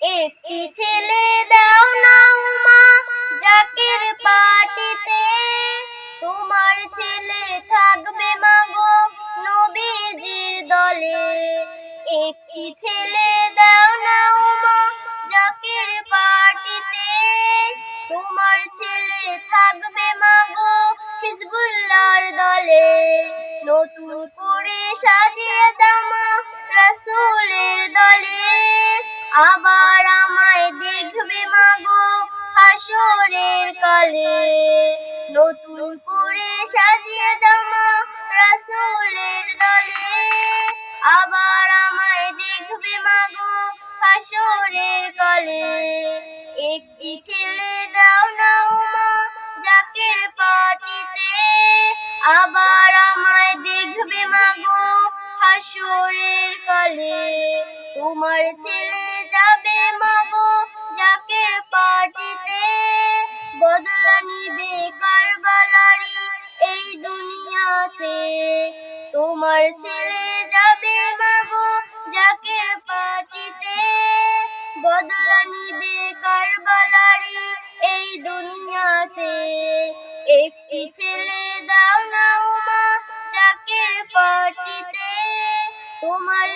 একটি ছেলে দাও না মা জাকের পাটিতে, তোমার ছেলে থাকবে মাগো নবীজির দলে। একটি ছেলে দাও না মা জাকের পাটিতে, তোমার ছেলে থাকবে মাগো হিজবুল্লাহর দলে। নতুন করে সাজিয়ে দাও মা রাসূলের দলে, আবার আমায় দেখবে মাগো হাসরের কালে। নতুন করে সাজিয়ে দাও মা রাসূলের দলে, আবার আমায় দেখবে মাগো হাসরের কালে। একটি ছেলে দাও না মা জাকের পাটিতে, আবার আমায় দেখবে মাগো হাসরের কালে। তোমার ছেলে যাবে মাগো জাকের পাটিতে, বদলা নিবে কারবালারি এই দুনিয়াতে। তোমার ছেলে যাবে মাগো জাকের পাটিতে, বদলা নিবে কারবালারি এই দুনিয়াতে। একটি ছেলে দাও না মা জাকের পাটিতে, তোমার